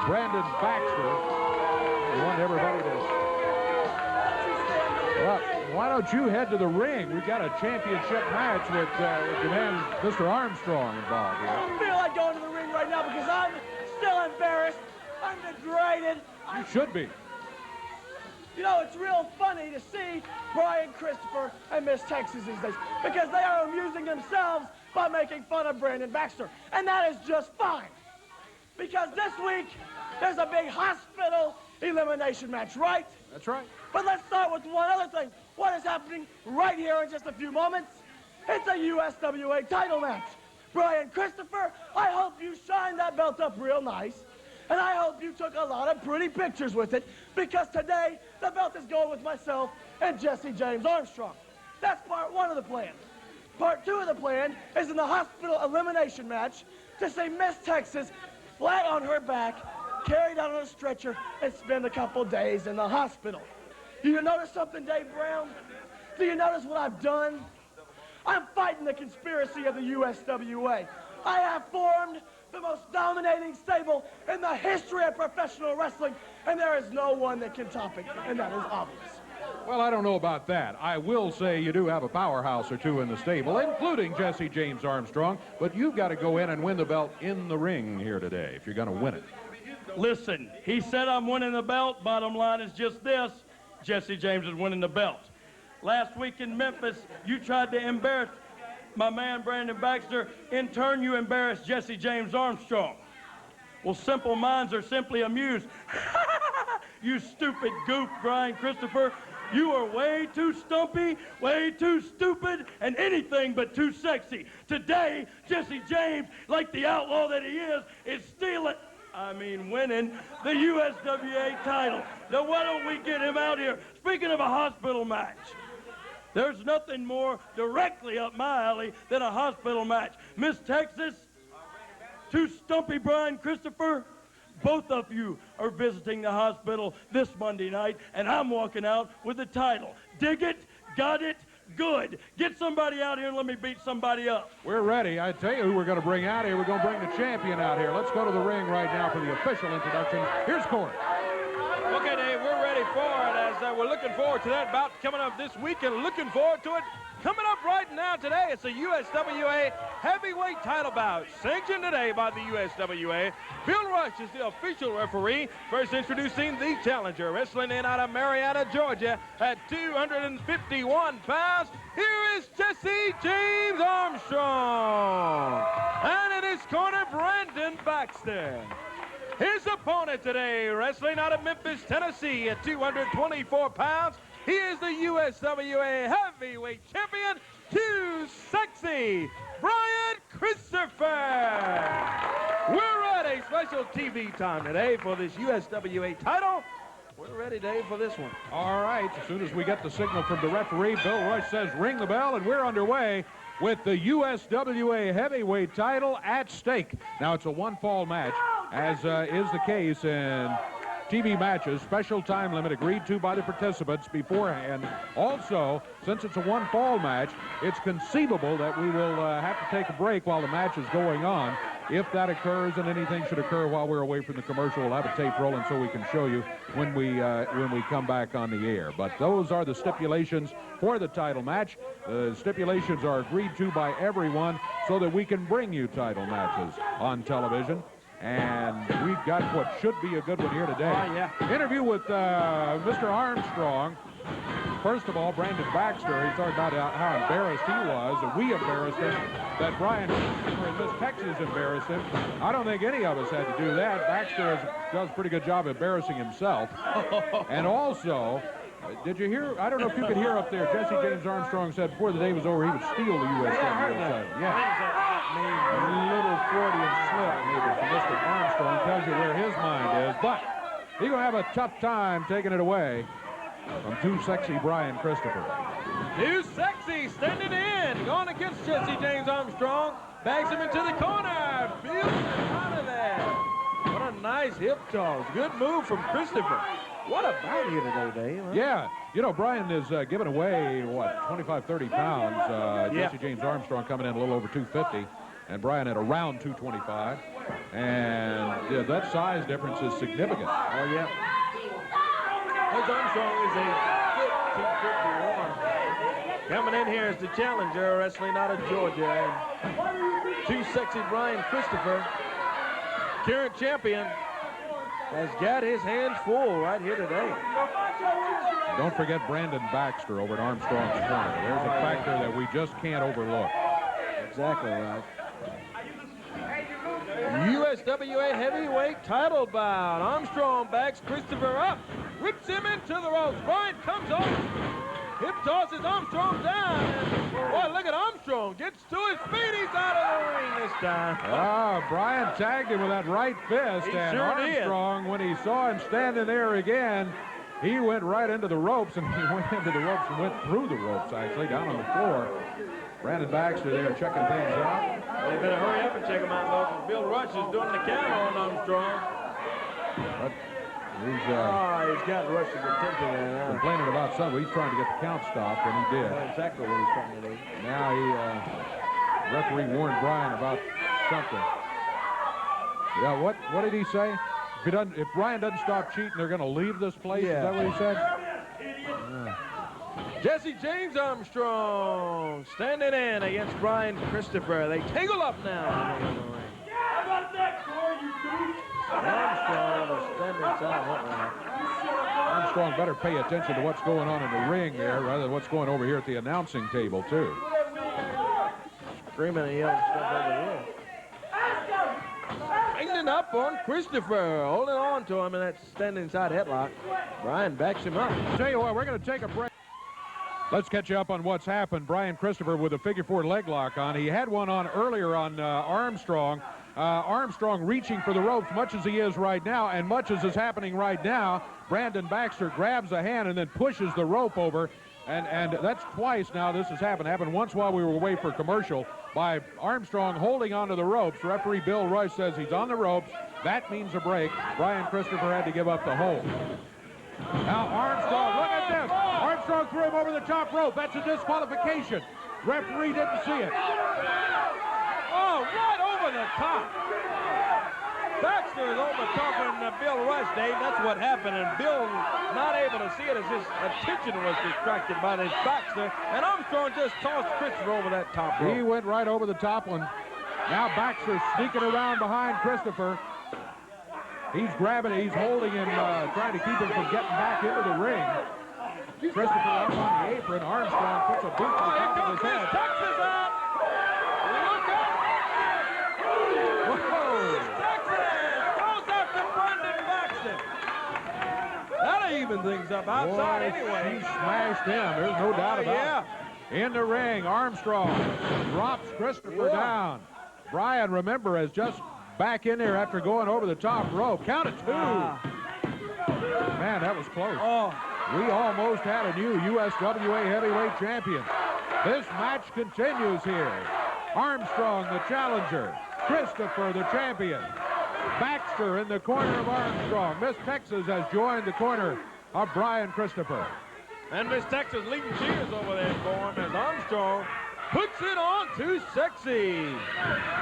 Brandon Baxter. We want everybody to... Well, why don't you head to the ring? We've got a championship match with the man, Mr. Armstrong, involved here. I don't feel like going to the ring right now because I'm still embarrassed. I'm degraded. You should be. You know, it's real funny to see Brian Christopher and Miss Texas these days because they are amusing themselves by making fun of Brandon Baxter. And that is just fine. Because this week, there's a big hospital elimination match, right? That's right. But let's start with one other thing. What is happening right here in just a few moments? It's a USWA title match. Brian Christopher, I hope you shined that belt up real nice. And I hope you took a lot of pretty pictures with it, because today the belt is going with myself and Jesse James Armstrong. That's part one of the plan. Part two of the plan is in the hospital elimination match to see Miss Texas flat on her back, carried out on a stretcher, and spend a couple days in the hospital. Do you notice something, Dave Brown? Do you notice what I've done? I'm fighting the conspiracy of the USWA. I have formed the most dominating stable in the history of professional wrestling, and there is no one that can top it, and that is obvious. Well, I don't know about that. I will say you do have a powerhouse or two in the stable, including Jesse James Armstrong, but you've got to go in and win the belt in the ring here today if you're going to win it. Listen, he said I'm winning the belt. Bottom line is just this. Jesse James is winning the belt. Last week in Memphis, you tried to embarrass my man Brandon Baxter. In turn, you embarrassed Jesse James Armstrong. Well, simple minds are simply amused. You stupid goof, Brian Christopher. You are way too stumpy, way too stupid, and anything but too sexy. Today, Jesse James, like the outlaw that he is winning the USWA title. Now, why don't we get him out here? Speaking of a hospital match, there's nothing more directly up my alley than a hospital match. Miss Texas, too stumpy Brian Christopher, both of you are visiting the hospital this Monday night, and I'm walking out with the title. Dig it, got it, good. Get somebody out here and let me beat somebody up. We're ready. I tell you who we're going to bring out here. We're going to bring the champion out here. Let's go to the ring right now for the official introduction. Here's Corey. Okay, Dave, we're ready for it as we're looking forward to that bout coming up this week and looking forward to it coming up right now today. It's a USWA heavyweight title bout sanctioned today by the USWA. Bill Rush is the official referee. First introducing the challenger, wrestling in out of Marietta, Georgia at 251 pounds. Here is Jesse James Armstrong. And in his corner, Brandon Baxter. His opponent today, wrestling out of Memphis, Tennessee at 224 pounds. He is the USWA heavyweight champion, Too Sexy, Brian Christopher. We're at a special TV time today for this USWA title. We're ready, Dave, for this one. All right, as soon as we get the signal from the referee, Bill Rush says ring the bell, and we're underway with the USWA heavyweight title at stake. Now, it's a one-fall match, as is the case in TV matches. Special time limit agreed to by the participants beforehand. Also, since it's a one-fall match, it's conceivable that we will have to take a break while the match is going on. If that occurs, and anything should occur while we're away from the commercial, we'll have a tape rolling so we can show you when we come back on the air. But those are the stipulations for the title match. The stipulations are agreed to by everyone so that we can bring you title matches on television. And we've got what should be a good one here today. Oh, yeah. Interview with Mr. Armstrong. First of all, Brandon Baxter, he talked about how embarrassed he was, and we embarrassed him, that Brian and Miss Texas embarrassed him. I don't think any of us had to do that. Baxter does a pretty good job of embarrassing himself. And also, did you hear, I don't know if you could hear up there, Jesse James Armstrong said before the day was over he would steal the USWA title. Yeah. A little Freudian slip maybe from Mr. Armstrong tells you where his mind is, but he's going to have a tough time taking it away from Too Sexy Brian Christopher. Too Sexy standing in, going against Jesse James Armstrong, bags him into the corner, feels it out of there. What a nice hip toss. Good move from Christopher. What a bout here today, Dave. Huh? Yeah, you know, Brian is giving away, what, 25, 30 pounds. Jesse James Armstrong coming in a little over 250, and Brian at around 225. And yeah, that size difference is significant. Oh, yeah. Coach Armstrong is a fit 251. Coming in here as the challenger, wrestling out of Georgia. And too sexy Brian Christopher, current champion, has got his hands full right here today. Don't forget Brandon Baxter over at Armstrong's corner. There's a factor that we just can't overlook. Exactly right. USWA heavyweight title bout. Armstrong backs Christopher up, whips him into the ropes. Brian comes off, hip tosses Armstrong down. And boy, look at Armstrong. Gets to his feet. He's out of the ring this time. Oh, Brian tagged him with that right fist. He and sure Armstrong, when he saw him standing there again, he went right into the ropes, and he went into the ropes and went through the ropes, actually, down on the floor. Brandon Baxter there checking things out. They better hurry up and check him out, though, because Bill Rush is doing the count on Armstrong. But he's He's got Rush's attention there now. complaining about something. He's trying to get the count stopped, and he did. That's exactly what he's trying to do. Now referee warned Brian about something. Yeah, what did he say? If Brian doesn't stop cheating, they're going to leave this place. Yeah. Is that what he said? Jesse James Armstrong standing in against Brian Christopher. They tangle up now. Armstrong is standing inside. Armstrong better pay attention to what's going on in the ring there rather than what's going over here at the announcing table, too. Screaming and yelling stuff over here. Hanging up on Christopher, holding on to him in that standing side headlock. Brian backs him up. Tell you what, we're going to take a break. Let's catch you up on what's happened. Brian Christopher with a figure-4 leg lock on. He had one on earlier on Armstrong. Armstrong reaching for the ropes, much as he is right now, and much as is happening right now. Brandon Baxter grabs a hand and then pushes the rope over. And that's twice now this has happened. Happened once while we were away for commercial by Armstrong holding onto the ropes. Referee Bill Rush says he's on the ropes. That means a break. Brian Christopher had to give up the hold. Now Armstrong, look at this. Armstrong threw him over the top rope. That's a disqualification. Referee didn't see it. Oh, right over the top. Baxter is over topping Bill Rush, Dave. That's what happened, and Bill not able to see it as his attention was distracted by this Baxter, and Armstrong just tossed Christopher over that top rope. He went right over the top one. Now Baxter sneaking around behind Christopher. He's grabbing it. He's holding him, trying to keep him from getting back into the ring. Christopher up on the apron. Armstrong puts a boot to the top of his head. Texas out. Look out. Whoa. Texas goes after Brandon Baxter. That'll even things up outside Boy, anyway. He smashed him. There's no doubt about it. In the ring, Armstrong drops Christopher down. Brian, remember, is just back in there after going over the top rope. Count it 2. Man, that was close. Oh. We almost had a new USWA heavyweight champion. This match continues here. Armstrong, the challenger. Christopher, the champion. Baxter in the corner of Armstrong. Miss Texas has joined the corner of Brian Christopher. And Miss Texas leading cheers over there for him as Armstrong puts it on too sexy.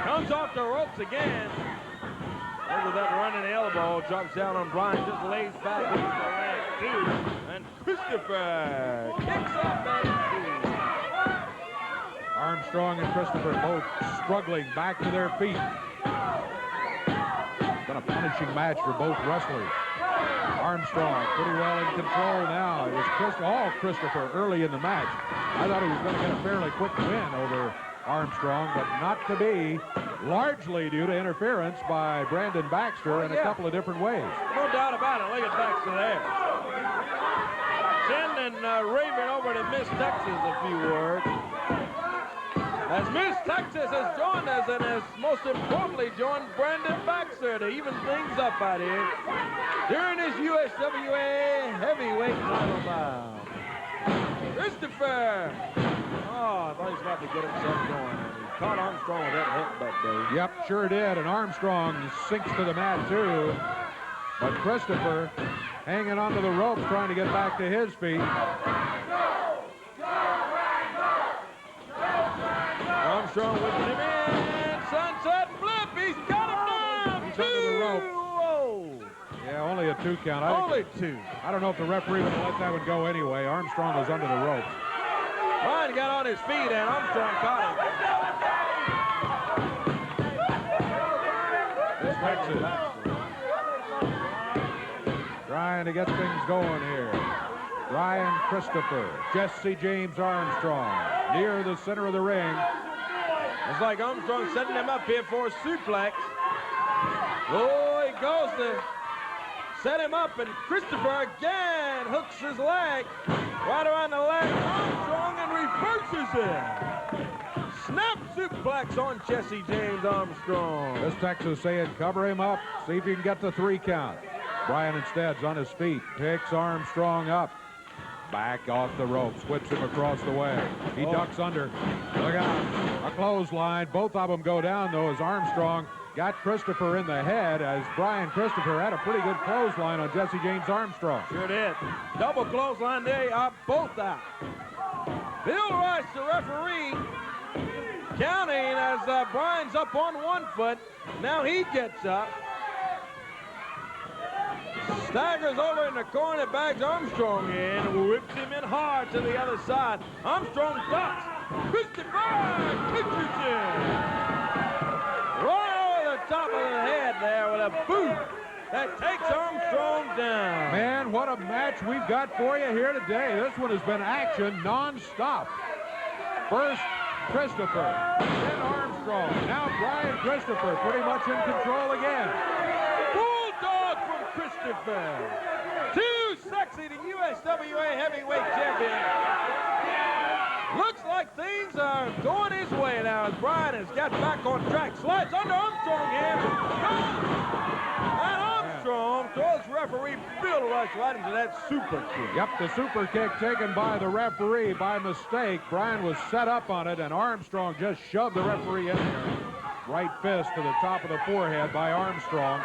Comes off the ropes again. Look at that running elbow. Drops down on Brian. Just lays back into the leg, too. And Christopher kicks up that Armstrong and Christopher both struggling back to their feet. Been a punishing match for both wrestlers. Armstrong pretty well in control now. It was all Christopher early in the match. I thought he was going to get a fairly quick win over Armstrong, but not to be, largely due to interference by Brandon Baxter in a couple of different ways. No doubt about it. Look at Baxter there. Sending Raven over to Miss Texas a few words. As Miss Texas has joined us and has most importantly joined Brandon Baxter to even things up out here during this USWA heavyweight title bout. Christopher. Oh, I thought he was about to get himself going. He caught Armstrong with that headbutt, Dave. Yep, sure did. And Armstrong sinks to the mat, too. But Christopher hanging onto the ropes, trying to get back to his feet. Armstrong whipping him in. Sunset flip. He's got him down. a 2 count. Only 2. I don't know if the referee would have let that one go anyway. Armstrong was under the ropes. Bryan got on his feet, and Armstrong caught him. This Texas trying to get things going here. Brian Christopher, Jesse James Armstrong, near the center of the ring. It's like Armstrong setting him up here for a suplex. Oh, he goes to set him up, and Christopher again hooks his leg right around the leg of Armstrong and reverses it. Snap suplex on Jesse James Armstrong. This Texas saying cover him up, see if you can get the 3 count. Bryan instead's on his feet, picks Armstrong up. Back off the ropes, whips him across the way. He ducks under. Look out, a clothesline. Both of them go down, though, as Armstrong got Christopher in the head, as Brian Christopher had a pretty good clothesline on Jesse James Armstrong. Sure did. Double clothesline, they are both out. Bill Rice, the referee, counting as Bryan's up on 1 foot. Now he gets up. Staggers over in the corner, bags Armstrong in, whips him in hard to the other side. Armstrong ducks. Christopher pitches in. Right over the top of the head there with a boot that takes Armstrong down. Man, what a match we've got for you here today. This one has been action non-stop. First, Christopher, then Armstrong. Now Brian Christopher pretty much in control again. Bulldog from Christopher. Too sexy, the USWA heavyweight champion. Looks like things are going his way now as Bryan has got back on track. Slides under Armstrong here. And Armstrong throws referee Bill Rush right into that super kick. Yep, the super kick taken by the referee by mistake. Bryan was set up on it, and Armstrong just shoved the referee in there. Right fist to the top of the forehead by Armstrong.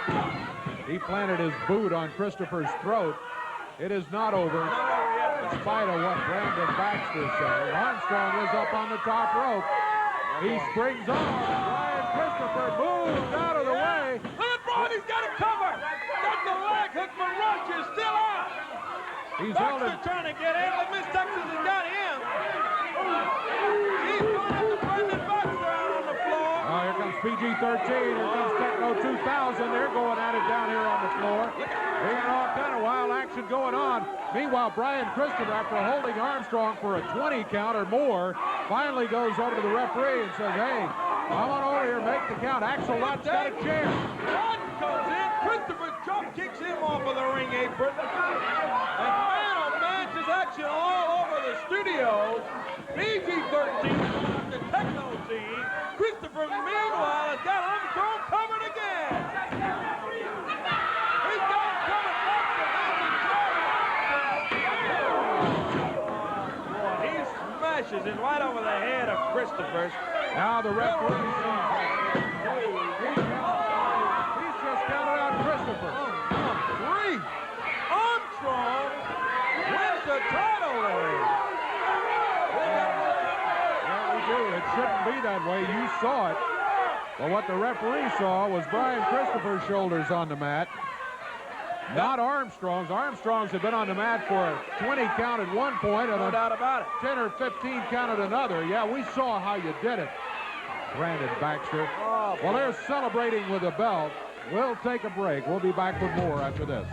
He planted his boot on Christopher's throat. It is not over, in spite of what Brandon Baxter said. Armstrong is up on the top rope. He springs on. Brian Christopher moves out of the way. Look at Bryan, he's got it covered. Got the leg hook, but Rush is still out. He's held Baxter it. trying to get in, but Miss Texas has got him. He's going up to Brandon Baxter out on the floor. Oh, here comes PG-13. Here comes Techno 2000. They're going at it down here on the floor. They got all kind of wild action going on. Meanwhile, Brian Christopher, after holding Armstrong for a 20 count or more, finally goes over to the referee and says, hey, come on over here, make the count. Axel Lott's got a chair. Lott comes in. Christopher drop kicks him off of the ring apron. And man, oh man, just action all over the studios. PG-13, the Techno team. Christopher, meanwhile, has got Armstrong covered again. He's got him covered back behind the He smashes him right over the head of Christopher's. Now the referee he's just counted out Christopher. 3. Armstrong wins the title race. Yeah, we do. It shouldn't be that way. You saw it. But what the referee saw was Brian Christopher's shoulders on the mat, not Armstrong's. Armstrong's had been on the mat for a 20 count at one point and No a doubt about it. 10 or 15 count at another. Yeah, we saw how you did it, Brandon Baxter. Oh, Well, they're celebrating with a belt. We'll take a break. We'll be back with more after this.